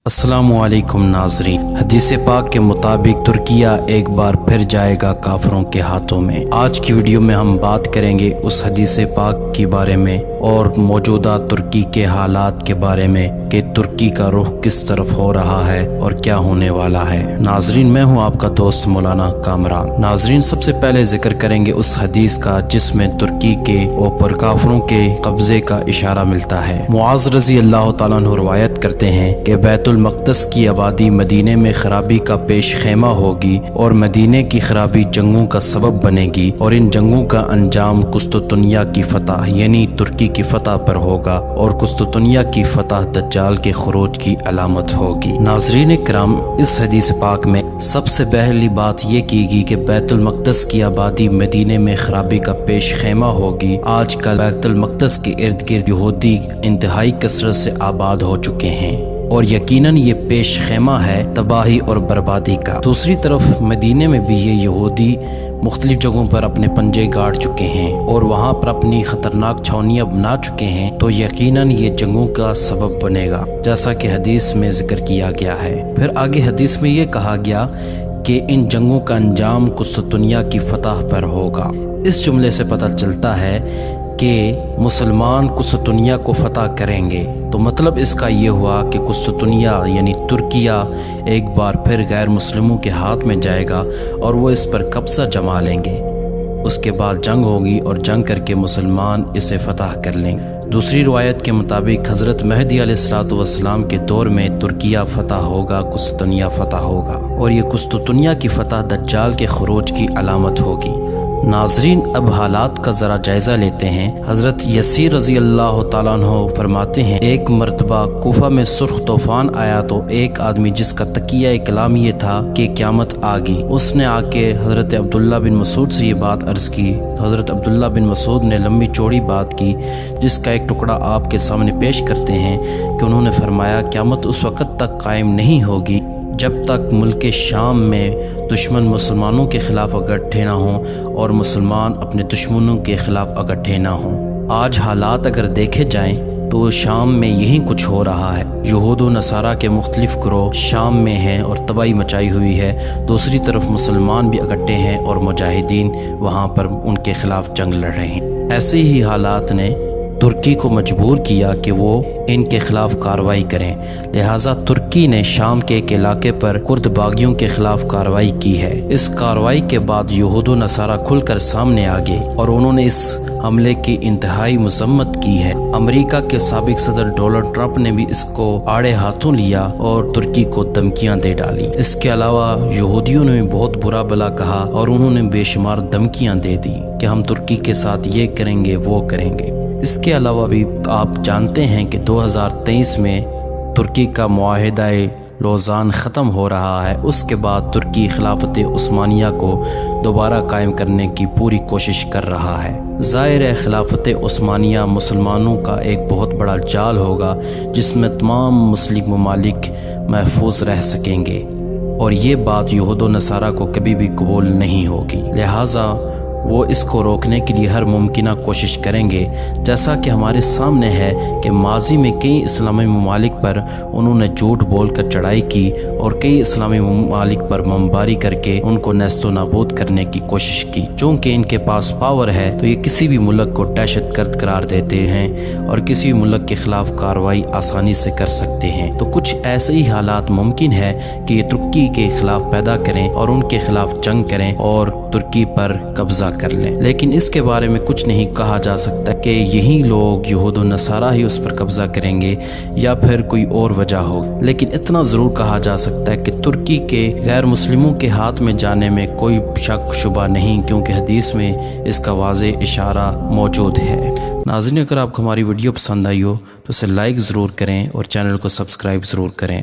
अस्सलामुअलैकुम नाज़रीन। हदीस पाक के मुताबिक तुर्किया एक बार फिर जाएगा काफिरों के हाथों में। आज की वीडियो में हम बात करेंगे उस हदीस पाक के बारे में और मौजूदा तुर्की के हालात के बारे में कि तुर्की का रुख किस तरफ हो रहा है और क्या होने वाला है। नाज़रीन, मैं हूँ आपका दोस्त मौलाना कामरान। नाज़रीन, सबसे पहले जिक्र करेंगे उस हदीस का जिसमें तुर्की के ऊपर काफिरों के कब्जे का इशारा मिलता है। मुआज़ रज़ी अल्लाह तआला अन्हु रवायत करते हैं कि बैतुल मक़दस की आबादी मदीने में खराबी का पेश खेमा होगी और मदीने की खराबी जंगों का सबब बनेगी और इन जंगों का अंजाम कुस्तुतुनिया की फतह यानी तुर्की की फतह पर होगा और कुस्तुतुनिया की फतह दज्जाल के खुरूज की अलामत होगी। नाज़रीन इकराम, इस हदीस पाक में सबसे पहली बात ये की गई कि बैतुल मक़दस की आबादी मदीने में खराबी का पेश खेमा होगी। आजकल बैतुल मक़दस के इर्द गिर्द यहूदी इंतहाई कसरत से आबाद हो चुके हैं और यकीनन ये पेश खेमा है तबाही और बर्बादी का। दूसरी तरफ मदीने में भी ये यहूदी मुख्तलिफ जगहों पर अपने पंजे गाड़ चुके हैं और वहाँ पर अपनी खतरनाक छावनियाँ बना चुके हैं, तो यकीनन ये जंगों का सबब बनेगा जैसा कि हदीस में जिक्र किया गया है। फिर आगे हदीस में ये कहा गया कि इन जंगों का अंजाम कुस्तुतुनिया की फतह पर होगा। इस जुमले से पता चलता है कि मुसलमान कुस्तुतुनिया को फतह करेंगे, तो मतलब इसका ये हुआ कि कुस्तुतुनिया यानी तुर्किया एक बार फिर गैर मुस्लिमों के हाथ में जाएगा और वो इस पर कब्जा जमा लेंगे। उसके बाद जंग होगी और जंग करके मुसलमान इसे फतह कर लेंगे। दूसरी रवायत के मुताबिक हज़रत महदी अलैहिस्सलाम के दौर में तुर्किया फतह होगा, कुस्तुतुनिया फतह होगा और ये कुस्तुतुनिया की फतह दज्जाल के खुरूज की अलामत होगी। नाज़रीन, अब हालात का ज़रा जायज़ा लेते हैं। हज़रत यसीर रज़ी अल्लाह तआला अन्हु फरमाते हैं, एक मरतबा कूफा में सुर्ख तूफ़ान आया तो एक आदमी जिसका तकिया कलाम ये था कि क़यामत आ गई, उसने आके हज़रत अब्दुल्ला बिन मसूद से ये बात अर्ज़ की। तो हज़रत अब्दुल्ला बिन मसूद ने लंबी चौड़ी बात की जिसका एक टुकड़ा आपके सामने पेश करते हैं कि उन्होंने फरमाया, क़यामत उस वक़्त तक कायम नहीं होगी जब तक मुल्क शाम में दुश्मन मुसलमानों के ख़िलाफ़ इकट्ठे ना हों और मुसलमान अपने दुश्मनों के ख़िलाफ़ इकट्ठे ना हों। आज हालात अगर देखे जाएं तो शाम में यही कुछ हो रहा है। यहूद व नसारा के मुख्तलिफ ग्रोह शाम में हैं और तबाही मचाई हुई है। दूसरी तरफ मुसलमान भी इकट्ठे हैं और मुजाहिदीन वहाँ पर उनके ख़िलाफ़ जंग लड़ रहे हैं। ऐसे ही हालात ने तुर्की को मजबूर किया कि वो इनके खिलाफ कार्रवाई करें। लिहाजा तुर्की ने शाम के एक इलाके पर कुर्द बागियों के खिलाफ कार्रवाई की है। इस कार्रवाई के बाद यहूद व नसारा खुलकर सामने आ गए और उन्होंने इस हमले की इंतहाई मजम्मत की है। अमेरिका के साबिक सदर डोनाल्ड ट्रंप ने भी इसको आड़े हाथों लिया और तुर्की को धमकियां दे डाली। इसके अलावा यहूदियों ने भी बहुत बुरा भला कहा और उन्होंने बेशुमार धमकियां दे दी कि हम तुर्की के साथ ये करेंगे वो करेंगे। इसके अलावा भी आप जानते हैं कि 2023 में तुर्की का मुआहिदा लोज़ान ख़त्म हो रहा है। उसके बाद तुर्की खिलाफत उस्मानिया को दोबारा कायम करने की पूरी कोशिश कर रहा है। ज़ाहिर है खिलाफत उस्मानिया मुसलमानों का एक बहुत बड़ा जाल होगा जिसमें तमाम मुस्लिम ममालिक महफूज रह सकेंगे और ये बात यहूद व नसारा को कभी भी कबूल नहीं होगी। लिहाजा वो इसको रोकने के लिए हर मुमकिन कोशिश करेंगे। जैसा कि हमारे सामने है कि माजी में कई इस्लामी ममालिक पर उन्होंने झूठ बोल कर चढ़ाई की और कई इस्लामी ममालिक पर बमबारी करके उनको नेस्तो नाबूद करने की कोशिश की। चूँकि इनके पास पावर है तो ये किसी भी मुल्क को दहशतगर्द करार देते हैं और किसी भी मुल्क के ख़िलाफ़ कार्रवाई आसानी से कर सकते हैं। तो कुछ ऐसे ही हालात मुमकिन है कि ये तुर्की के ख़िलाफ़ पैदा करें और उनके ख़िलाफ़ जंग करें और तुर्की पर कब्जा कर लें। लेकिन इसके बारे में कुछ नहीं कहा जा सकता कि यही लोग यहूद व नसारा ही उस पर कब्जा करेंगे या फिर कोई और वजह हो। लेकिन इतना ज़रूर कहा जा सकता है कि तुर्की के गैर मुस्लिमों के हाथ में जाने में कोई शक शुबा नहीं, क्योंकि हदीस में इसका वाज़ेह इशारा मौजूद है। नाज़रीन, अगर आपको हमारी वीडियो पसंद आई हो तो इसे लाइक ज़रूर करें और चैनल को सब्सक्राइब ज़रूर करें।